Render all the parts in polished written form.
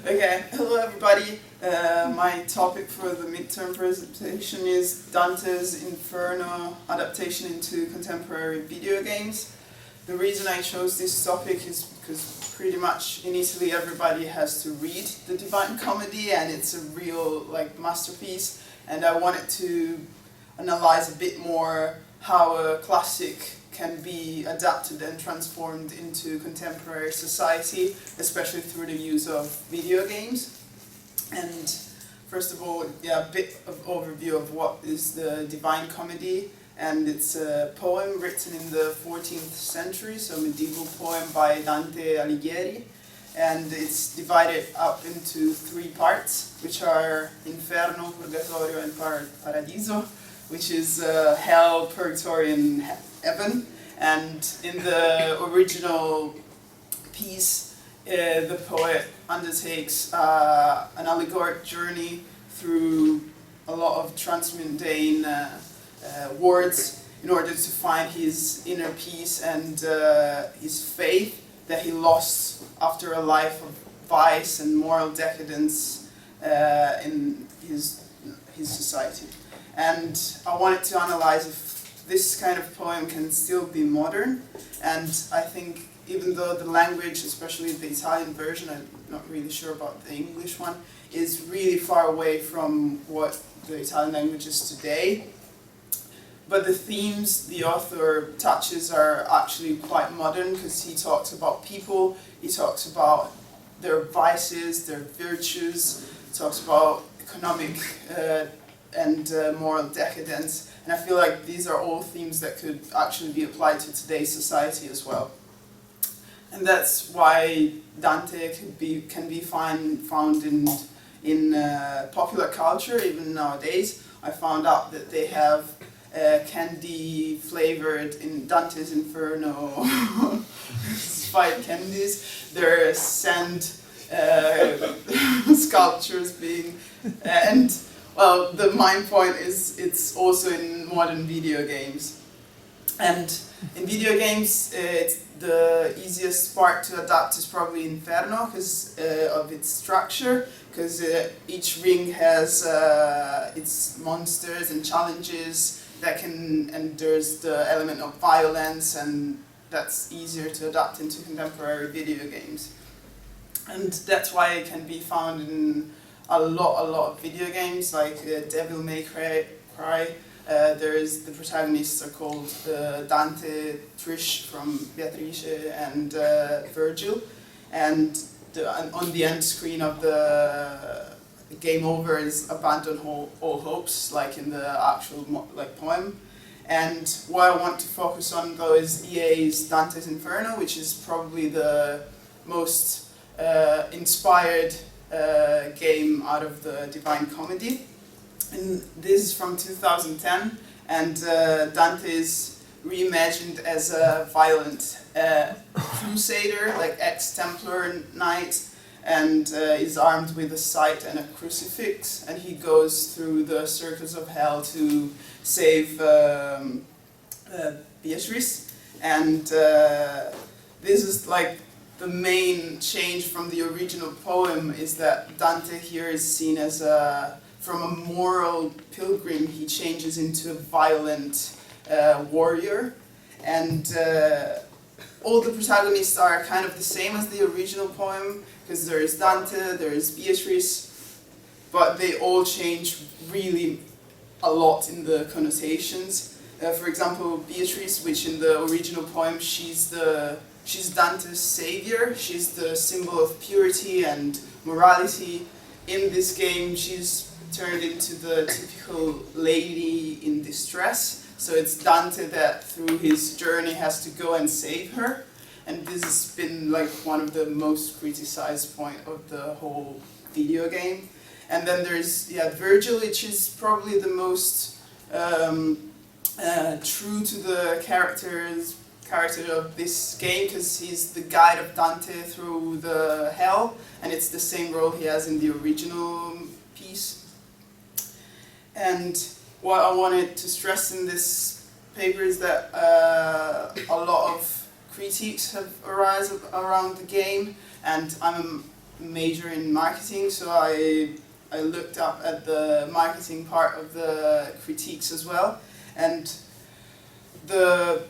Okay, hello everybody. My topic for the midterm presentation is Dante's Inferno adaptation into contemporary video games. The reason I chose this topic is because pretty much in Italy everybody has to read the Divine Comedy, and it's a real masterpiece, and I wanted to analyze a bit more how a classic can be adapted and transformed into contemporary society, especially through the use of video games. And first of all, a bit of overview of what is the Divine Comedy. And it's a poem written in the 14th century, so a medieval poem by Dante Alighieri. And it's divided up into three parts, which are Inferno, Purgatorio, and Paradiso, which is hell, purgatory, and heaven. And in the original piece, the poet undertakes an allegoric journey through a lot of transmundane words in order to find his inner peace and his faith that he lost after a life of vice and moral decadence in his society. And I wanted to analyze if this kind of poem can still be modern, and I think even though the language, especially the Italian version, I'm not really sure about the English one, is really far away from what the Italian language is today, but the themes the author touches are actually quite modern, because he talks about people, he talks about their vices, their virtues, he talks about economic and moral decadence, and I feel like these are all themes that could actually be applied to today's society as well. And that's why Dante can be found in popular culture even nowadays. I found out that they have candy flavored in Dante's Inferno spike candies. There are sand sculptures being and well, the main point is it's also in modern video games. And in video games, the easiest part to adapt is probably Inferno because of its structure, because each ring has its monsters and challenges that and there's the element of violence, and that's easier to adapt into contemporary video games. And that's why it can be found in a lot of video games, like Devil May Cry. The protagonists are called Dante, Trish from Beatrice, and Virgil. And on the end screen of the game over is abandon all hopes, like in the actual poem. And what I want to focus on though is EA's Dante's Inferno, which is probably the most inspired game out of the Divine Comedy. And this is from 2010, and Dante is reimagined as a violent crusader, like ex-Templar knight, and is armed with a scythe and a crucifix, and he goes through the circles of hell to save Beatrice. And this is like the main change from the original poem, is that Dante here is seen as from a moral pilgrim, he changes into a violent warrior. And all the protagonists are kind of the same as the original poem, because there is Dante, there is Beatrice, but they all change really a lot in the connotations. For example, Beatrice, which in the original poem she's Dante's savior, she's the symbol of purity and morality. In this game she's turned into the typical lady in distress, so it's Dante that through his journey has to go and save her, and this has been like one of the most criticized point of the whole video game. And then there's Virgil, which is probably the most true to the character of this game, because he's the guide of Dante through the hell, and it's the same role he has in the original piece. And what I wanted to stress in this paper is that a lot of critiques have arisen around the game, and I'm major in marketing, so I looked up at the marketing part of the critiques as well, and the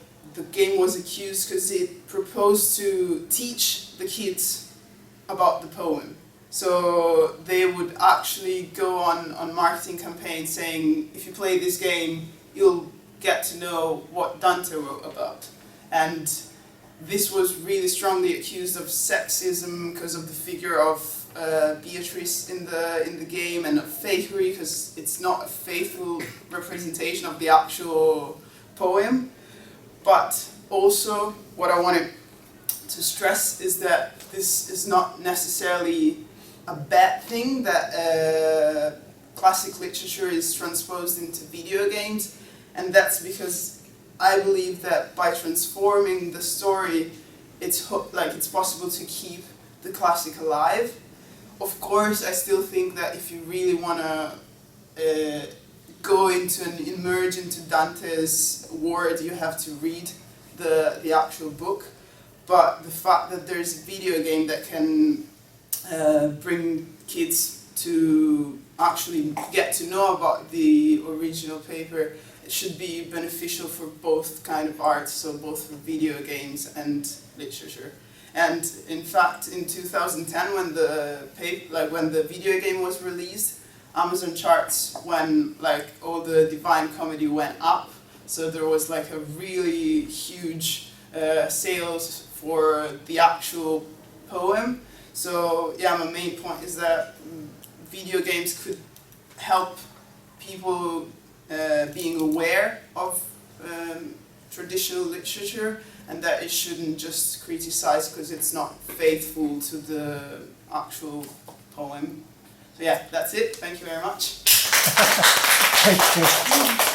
game was accused because it proposed to teach the kids about the poem. So they would actually go on marketing campaigns saying, if you play this game, you'll get to know what Dante wrote about. And this was really strongly accused of sexism because of the figure of Beatrice in the game, and of fakery because it's not a faithful representation of the actual poem. But also, what I wanted to stress is that this is not necessarily a bad thing that classic literature is transposed into video games, and that's because I believe that by transforming the story, it's possible to keep the classic alive. Of course, I still think that if you really want to go into and emerge into Dante's world, you have to read the actual book. But the fact that there's a video game that can bring kids to actually get to know about the original paper, it should be beneficial for both kind of arts, so both for video games and literature. And in fact, in 2010, when the video game was released, Amazon charts when all the Divine Comedy went up, so there was a really huge sales for the actual poem. So yeah, my main point is that video games could help people being aware of traditional literature, and that it shouldn't just criticize because it's not faithful to the actual poem. So yeah, that's it. Thank you very much. Thank you.